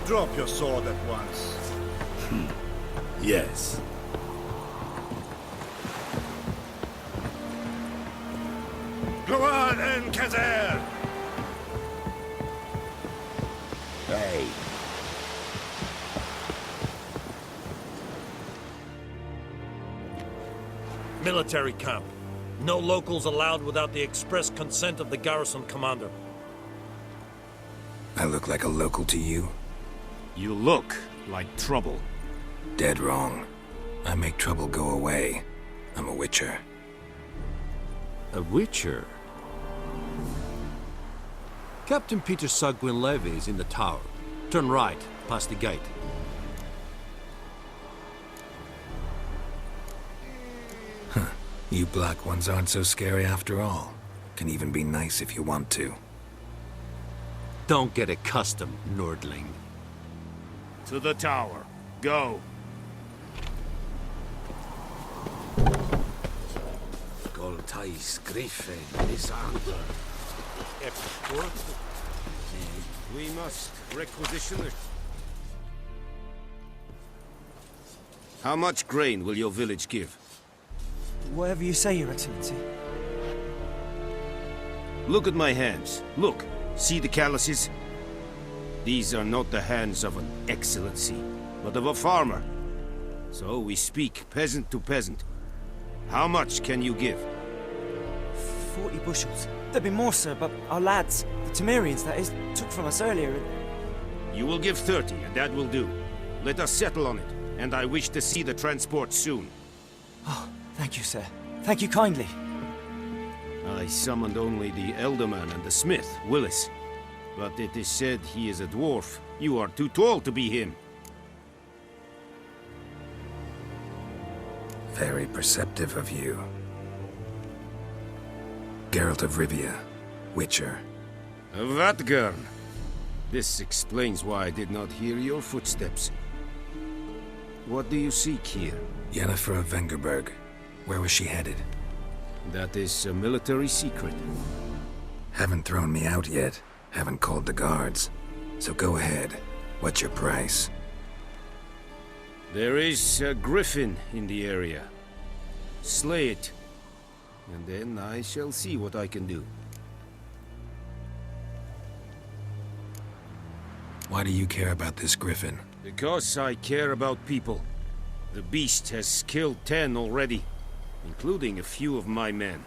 Drop your sword at once. Yes. Go on, Enkazer! Hey. Military camp. No locals allowed without the express consent of the garrison commander. I look like a local to you? You look like trouble. Dead wrong. I make trouble go away. I'm a witcher. A witcher? Captain Peter Sagwin Levy is in the tower. Turn right, past the gate. You black ones aren't so scary after all. Can even be nice if you want to. Don't get accustomed, Nordling. To the tower. Go. Goltais Griffin is under. We must requisition it. How much grain will your village give? Whatever you say, Your Excellency. Look at my hands. Look. See the calluses? These are not the hands of an excellency, but of a farmer. So we speak peasant to peasant. How much can you give? 40 bushels. There'd be more, sir, but our lads, the Temerians, that is, took from us earlier. You will give 30, and that will do. Let us settle on it, and I wish to see the transport soon. Oh, thank you, sir. Thank you kindly. I summoned only the Elderman and the smith, Willis. But it is said he is a dwarf. You are too tall to be him. Very perceptive of you. Geralt of Rivia, Witcher. Vatgern. This explains why I did not hear your footsteps. What do you seek here? Yennefer of Vengerberg. Where was she headed? That is a military secret. Haven't thrown me out yet. Haven't called the guards. So go ahead. What's your price? There is a griffin in the area. Slay it. And then I shall see what I can do. Why do you care about this griffin? Because I care about people. The beast has killed 10 already, including a few of my men.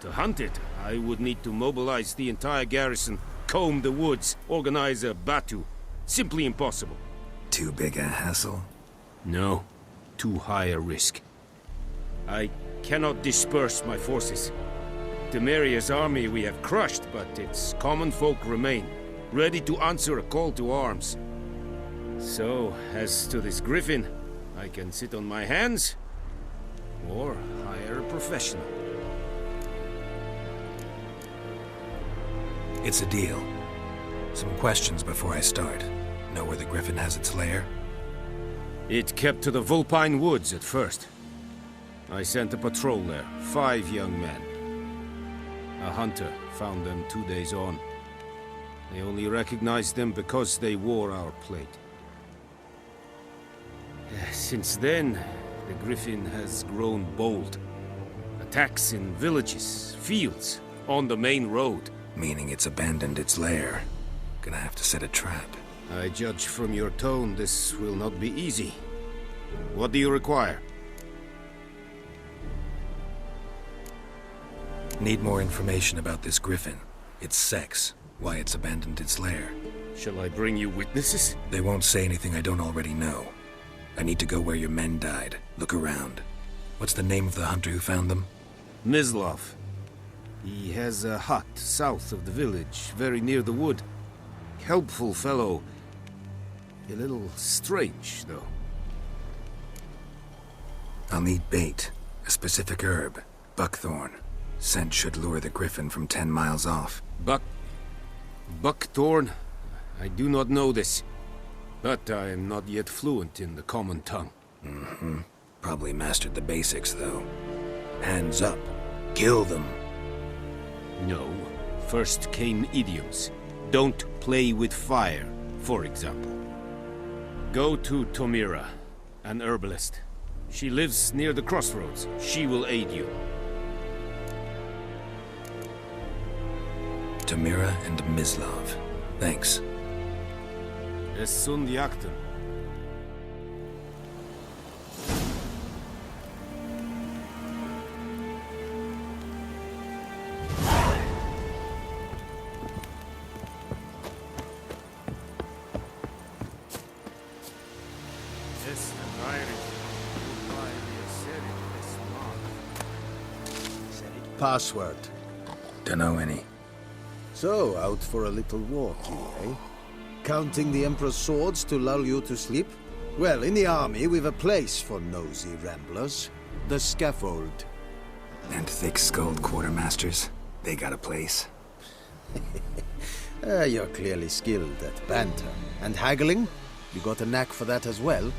To hunt it, I would need to mobilize the entire garrison, comb the woods, organize a batu. Simply impossible. Too big a hassle? No. Too high a risk. I cannot disperse my forces. Temeria's army we have crushed, but its common folk remain, ready to answer a call to arms. So, as to this griffin, I can sit on my hands, or hire a professional. It's a deal. Some questions before I start. Know where the griffin has its lair? It kept to the Vulpine Woods at first. I sent a patrol there, 5 young men. A hunter found them 2 days on. They only recognized them because they wore our plate. Since then, the griffin has grown bold. Attacks in villages, fields, on the main road. Meaning it's abandoned its lair. Gonna have to set a trap. I judge from your tone this will not be easy. What do you require? Need more information about this griffin. Its sex, why it's abandoned its lair. Shall I bring you witnesses? They won't say anything I don't already know. I need to go where your men died. Look around. What's the name of the hunter who found them? Mislov. He has a hut south of the village, very near the wood. Helpful fellow. A little strange, though. I'll need bait. A specific herb. Buckthorn. Scent should lure the griffin from 10 miles off. Buckthorn? I do not know this. But I am not yet fluent in the common tongue. Mm-hmm. Probably mastered the basics, though. Hands up. Kill them. No. First came idioms. Don't play with fire, for example. Go to Tomira, an herbalist. She lives near the crossroads. She will aid you. Tamira and Mislav. Thanks. Es sunt jakten. Password. Dunno any. So, out for a little walk, eh? Counting the Emperor's swords to lull you to sleep? Well, in the army, we've a place for nosy ramblers. The scaffold. And thick-skulled quartermasters. They got a place. You're clearly skilled at banter. And haggling? You got a knack for that as well?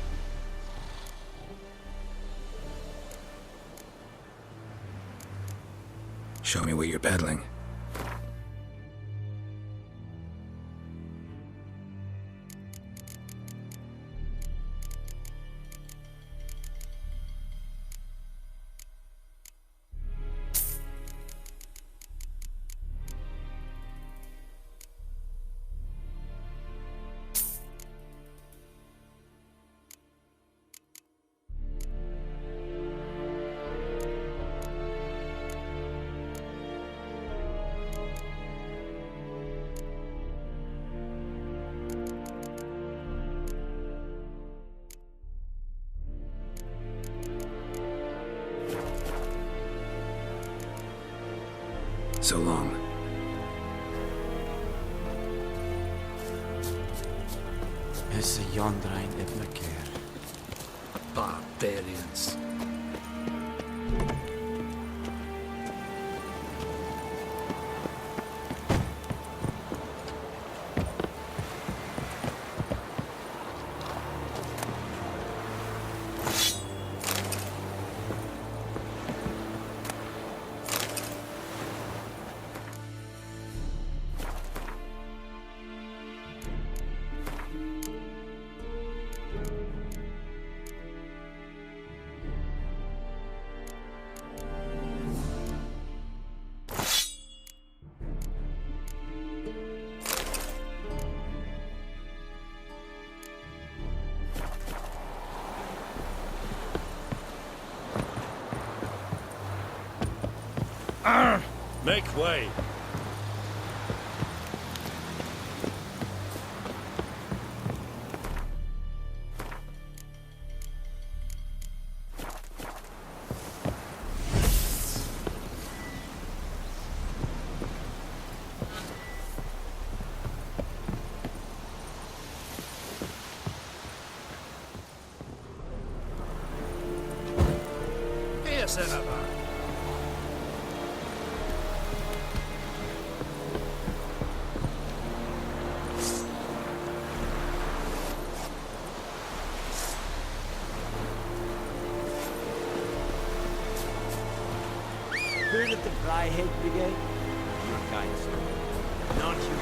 Show me what you're peddling. So long. Es Yondrain Ibnaker. Barbarians. Make way. Yes, Emma. Heard of the Flyhead Brigade? Your kind, sir. Not you.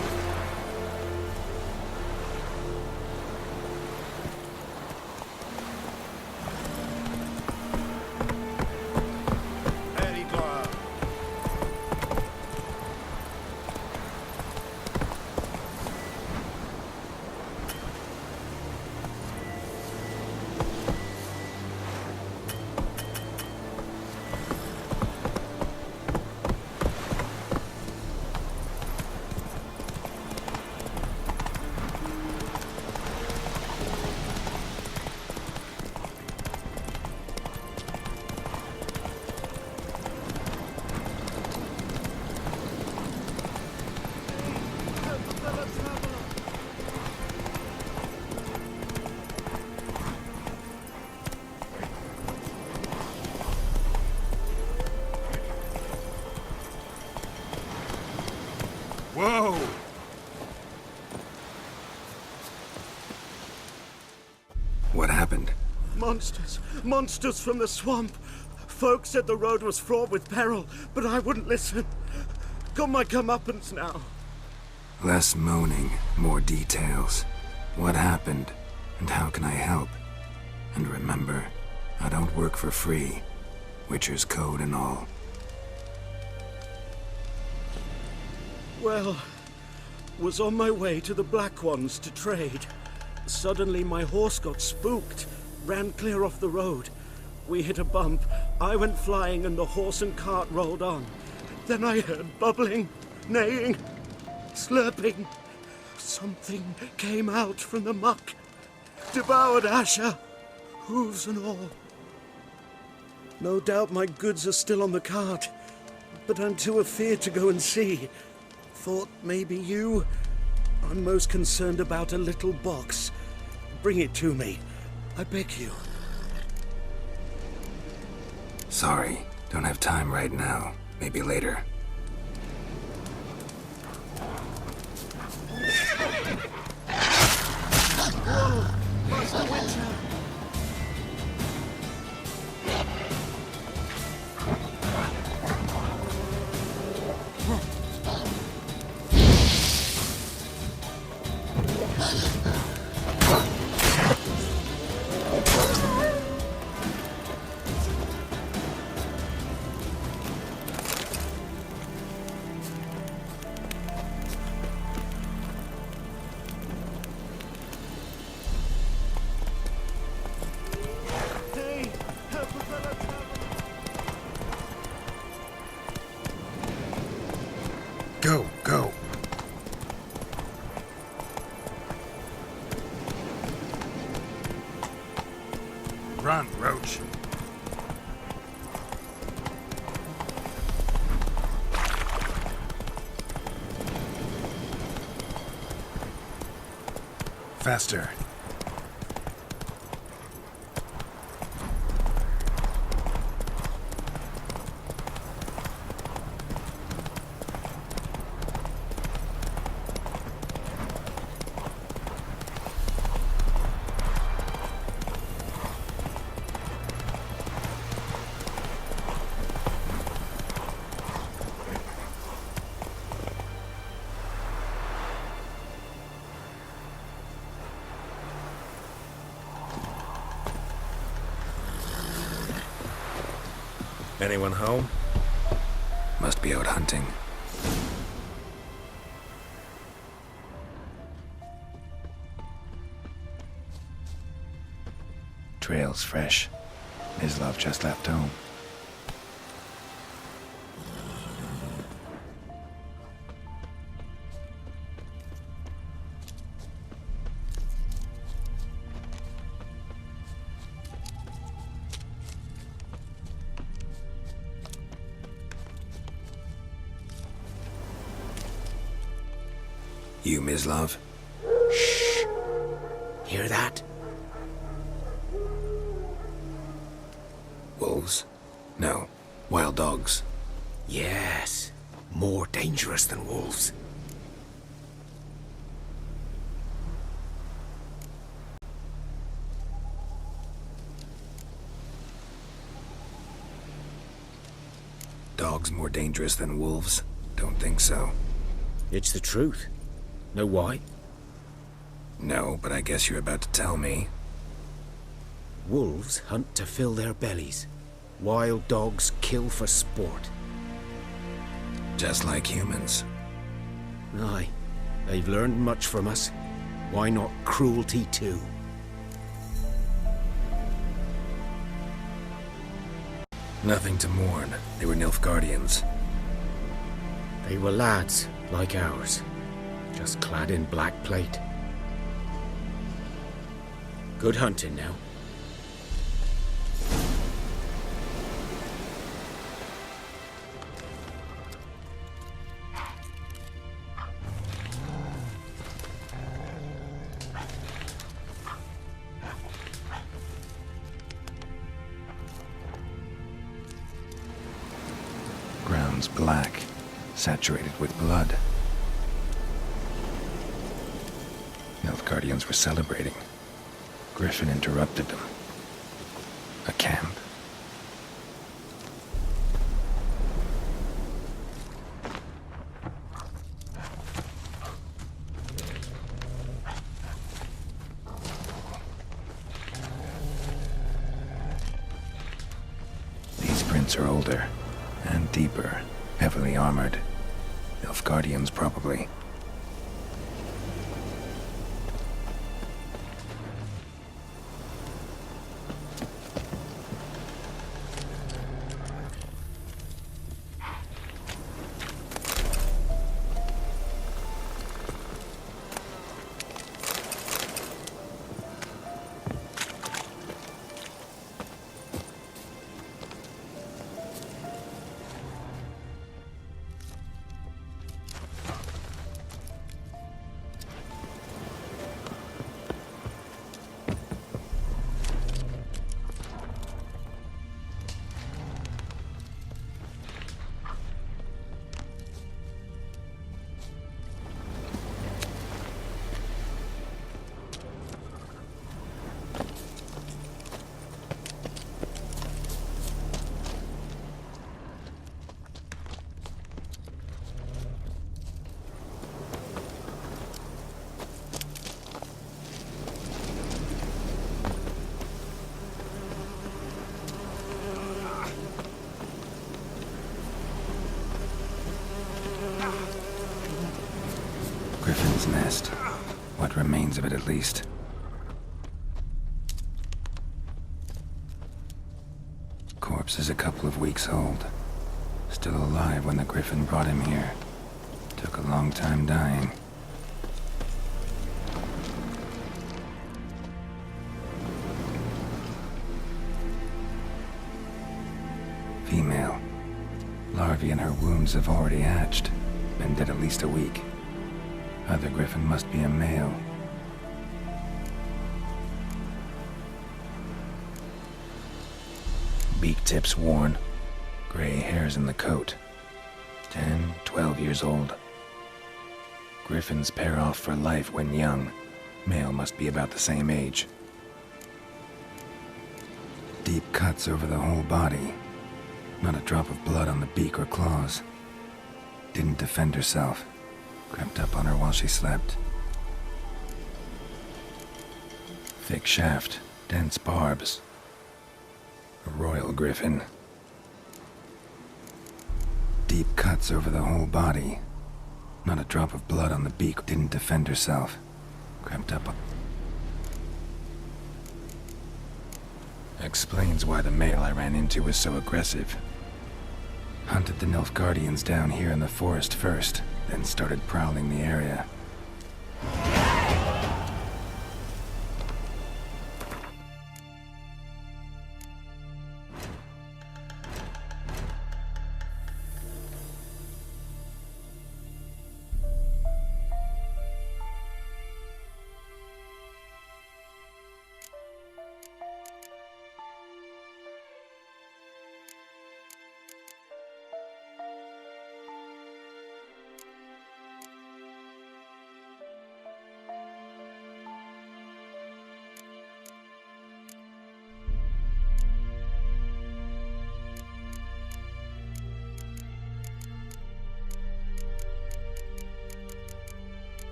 Very good. Whoa! What happened? Monsters! Monsters from the swamp! Folk said the road was fraught with peril, but I wouldn't listen. Got my comeuppance now. Less moaning, more details. What happened? And how can I help? And remember, I don't work for free. Witcher's code and all. Well, was on my way to the Black Ones to trade. Suddenly my horse got spooked, ran clear off the road. We hit a bump, I went flying and the horse and cart rolled on. Then I heard bubbling, neighing, slurping. Something came out from the muck, devoured Asher, hooves and all. No doubt my goods are still on the cart, but I'm too afeard to go and see. Thought maybe you... I'm most concerned about a little box. Bring it to me, I beg you. Sorry, don't have time right now. Maybe later. Whoa! Master Witcher! Go, go. Run, Roach. Faster. Anyone home? Must be out hunting. Trail's fresh. Mislav just left home. You, Mislav? Shh. Hear that? Wolves? No. Wild dogs. Yes. More dangerous than wolves. Dogs more dangerous than wolves? Don't think so. It's the truth. Know why? No, but I guess you're about to tell me. Wolves hunt to fill their bellies. Wild dogs kill for sport. Just like humans. Aye. They've learned much from us. Why not cruelty too? Nothing to mourn. They were Nilfgaardians. They were lads, like ours. Just clad in black plate. Good hunting now. Ground's black, saturated with blood. Nilfgaardians were celebrating. Griffin interrupted them. A camp. footprints are older and deeper, heavily armored. Nilfgaardians, probably. Griffin's nest. What remains of it, at least. Corpse is a couple of weeks old. Still alive when the Griffin brought him here. Took a long time dying. Female. Larvae in her wounds have already hatched. Been dead at least a week. Other Griffin must be a male. Beak tips worn. Gray hairs in the coat. 10, 12 years old. Griffins pair off for life when young. Male must be about the same age. Deep cuts over the whole body. Not a drop of blood on the beak or claws. Didn't defend herself. Crept up on her while she slept. Thick shaft, dense barbs. A royal griffin. Deep cuts over the whole body. Not a drop of blood on the beak. Didn't defend herself. Crept up on... Explains why the male I ran into was so aggressive. Hunted the Nilfgaardians down here in the forest first. Then started prowling the area.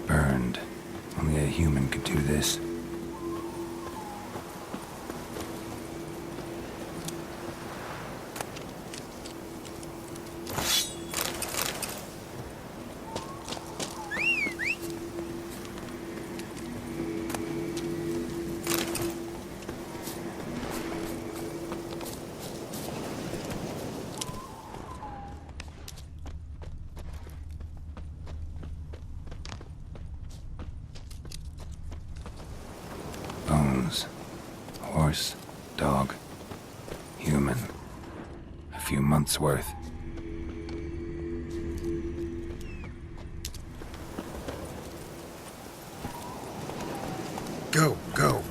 Burned. Only a human could do this. Horse, dog, human. A few months' worth. Go, go.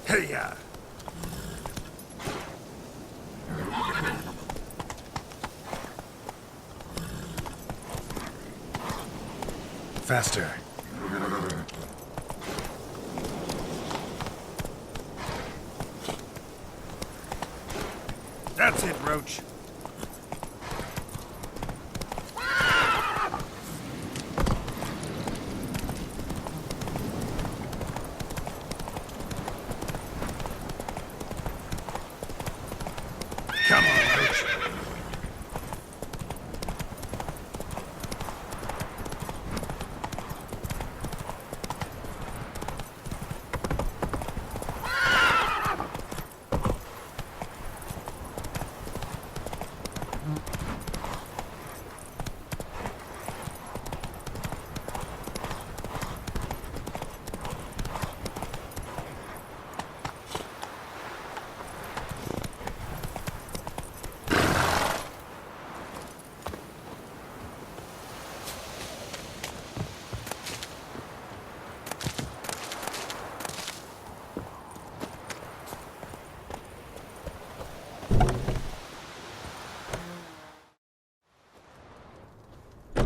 Hey-ya! Faster. That's it, Roach. Come on, Roach.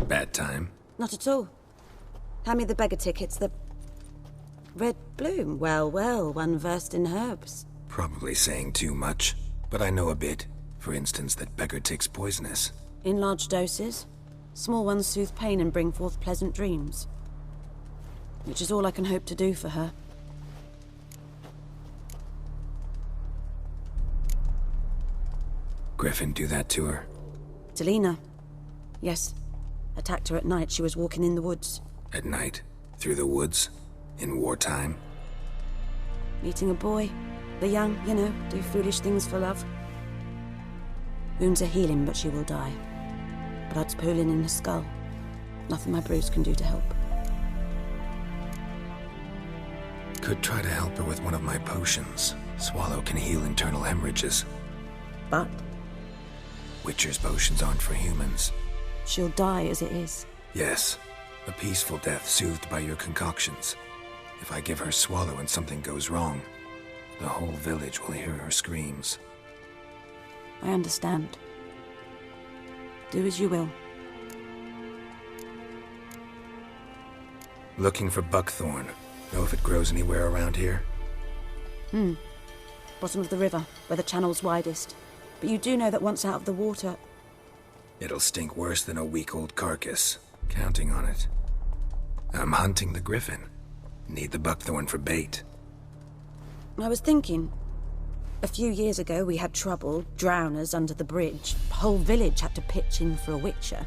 Bad time. Not at all. Hand me the beggar tickets, the... Red bloom. Well, well, one versed in herbs. Probably saying too much, but I know a bit. For instance, that beggar tick's poisonous. In large doses. Small ones soothe pain and bring forth pleasant dreams. Which is all I can hope to do for her. Griffin do that to her? Delina. Yes. Attacked her at night. She was walking in the woods. At night? Through the woods? In wartime? Meeting a boy. The young, you know, do foolish things for love. Wounds are healing, but she will die. Blood's pooling in her skull. Nothing my brews can do to help. Could try to help her with one of my potions. Swallow can heal internal hemorrhages. But Witcher's potions aren't for humans. she'll die as it is. Yes. A peaceful death soothed by your concoctions. If I give her Swallow and something goes wrong, the whole village will hear her screams. I understand. Do as you will. Looking for buckthorn. Know if it grows anywhere around here? Bottom of the river, where the channel's widest. But you do know that once out of the water... It'll stink worse than a week-old carcass. Counting on it. I'm hunting the griffin. Need the buckthorn for bait. I was thinking... A few years ago we had trouble, drowners under the bridge. The whole village had to pitch in for a witcher.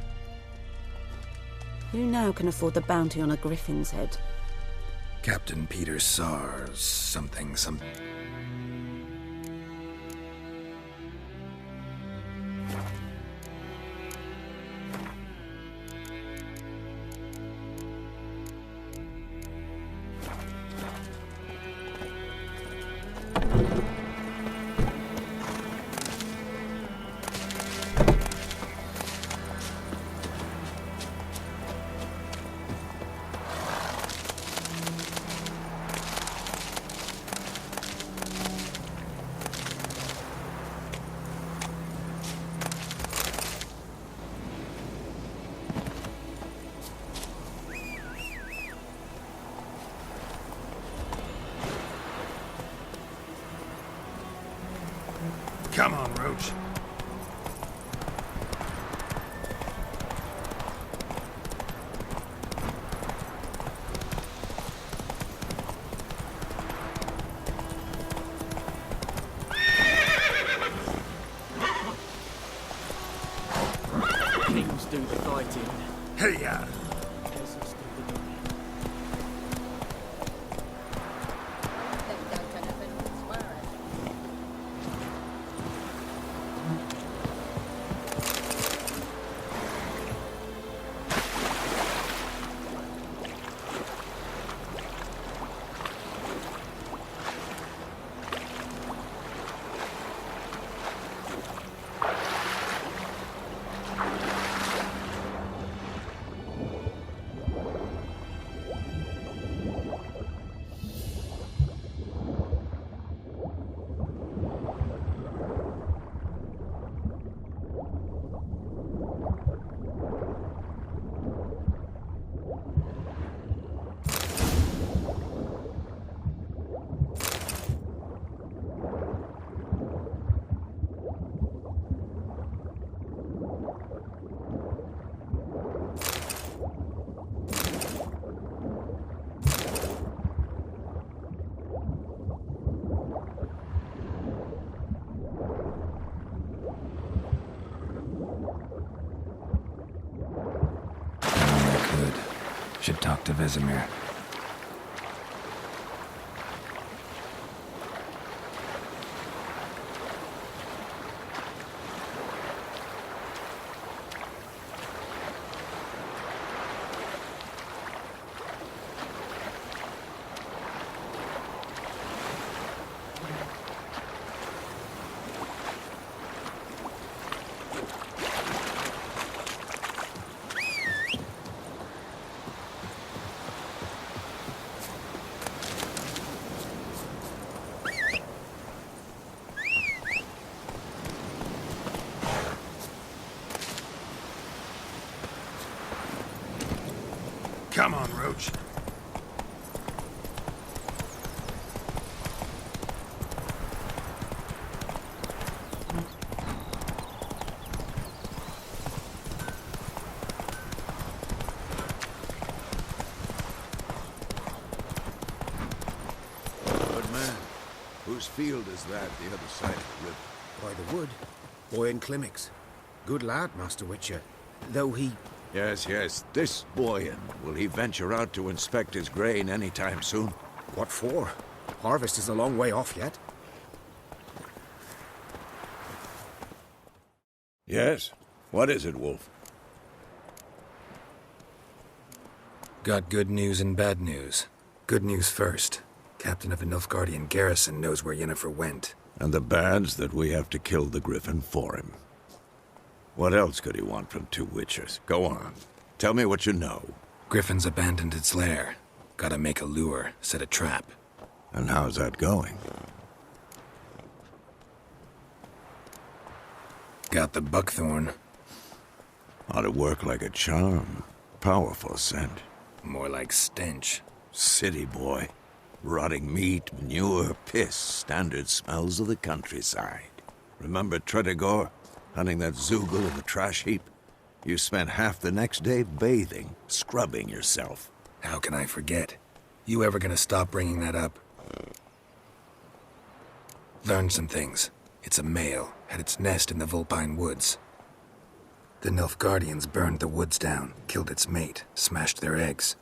Who now can afford the bounty on a griffin's head? Captain Peter Sars, something. Come on, Roach. Kings do the fighting. Hey-ya! Peasants do the doing. talk to Vesemir. Come on, Roach. Good man. Whose field is that, the other side of the river? By the wood. Boy Clemmix. Good lad, Master Witcher. Though he... Yes, yes, this Boyan. Will he venture out to inspect his grain anytime soon? What for? Harvest is a long way off yet. Yes? What is it, Wolf? Got good news and bad news. Good news first. Captain of the Nilfgaardian garrison knows where Yennefer went. And the bad's that we have to kill the Griffin for him. What else could he want from two Witchers? Go on. Tell me what you know. Griffin's abandoned its lair. Gotta make a lure, set a trap. And how's that going? Got the buckthorn. Ought to work like a charm. Powerful scent. More like stench. City boy. Rotting meat, manure, piss. Standard smells of the countryside. Remember Tretogor? Hunting that Zoogle in the trash heap? You spent half the next day bathing, scrubbing yourself. How can I forget? You ever gonna stop bringing that up? Learned some things. It's a male, had its nest in the Vulpine Woods. The Nilfgaardians burned the woods down, killed its mate, smashed their eggs.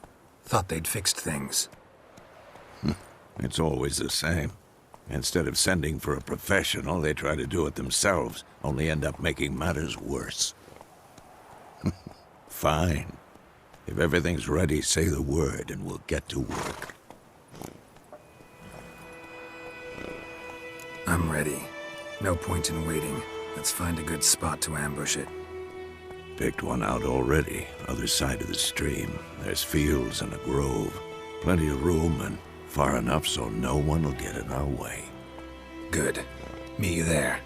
Thought they'd fixed things. It's always the same. Instead of sending for a professional, they try to do it themselves, only end up making matters worse. Fine. If everything's ready, say the word and we'll get to work. I'm ready. No point in waiting. Let's find a good spot to ambush it. Picked one out already, other side of the stream. There's fields and a grove. Plenty of room and far enough so no one will get in our way. Good. Meet you there.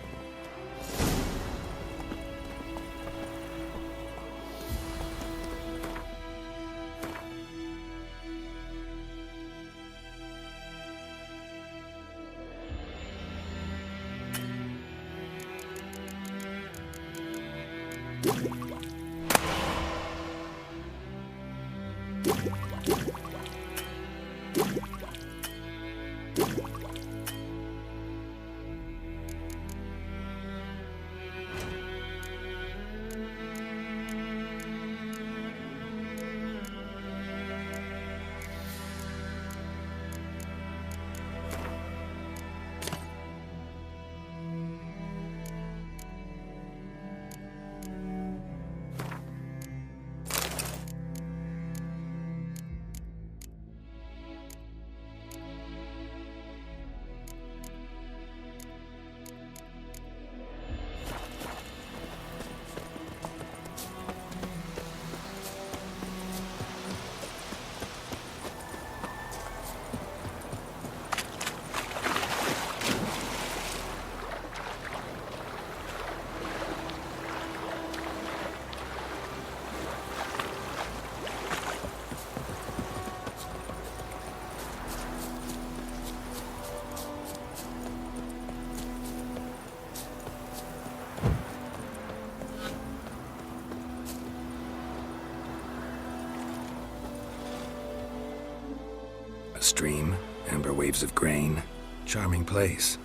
Stream, amber waves of grain. Charming place.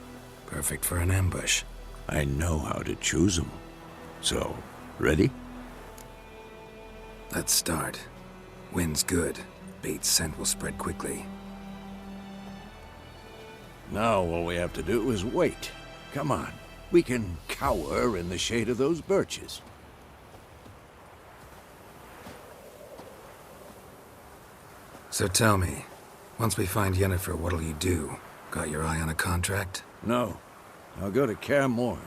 Perfect for an ambush. I know how to choose them. So, ready? Let's start. Wind's good. Bait's scent will spread quickly. Now all we have to do is wait. Come on. We can cower in the shade of those birches. So tell me, once we find Yennefer, what'll you do? Got your eye on a contract? No. I'll go to Kaer Morhen.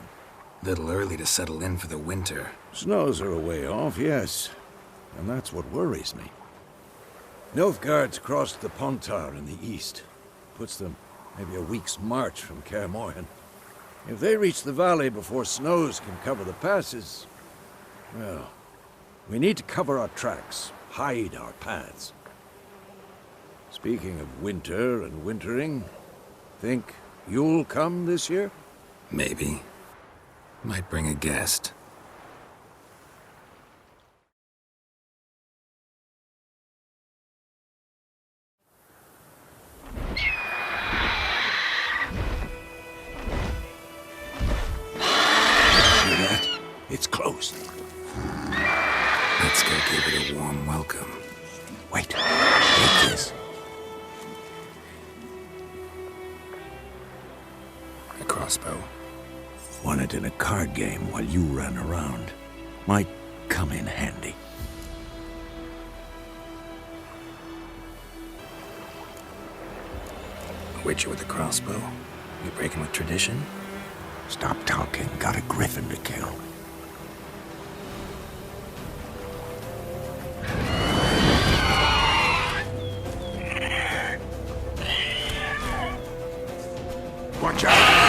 Little early to settle in for the winter. Snows are a way off, yes. And that's what worries me. Nilfgaard's crossed the Pontar in the east. Puts them maybe a week's march from Kaer Morhen. If they reach the valley before snows can cover the passes, well, we need to cover our tracks, hide our paths. Speaking of winter and wintering, think you'll come this year? Maybe. Might bring a guest. It's close. Let's go give it a warm welcome. Wait. Take this. A crossbow. Won it in a card game while you ran around. Might come in handy. A witcher with a crossbow? You breaking with tradition? Stop talking. Got a griffin to kill. Watch out!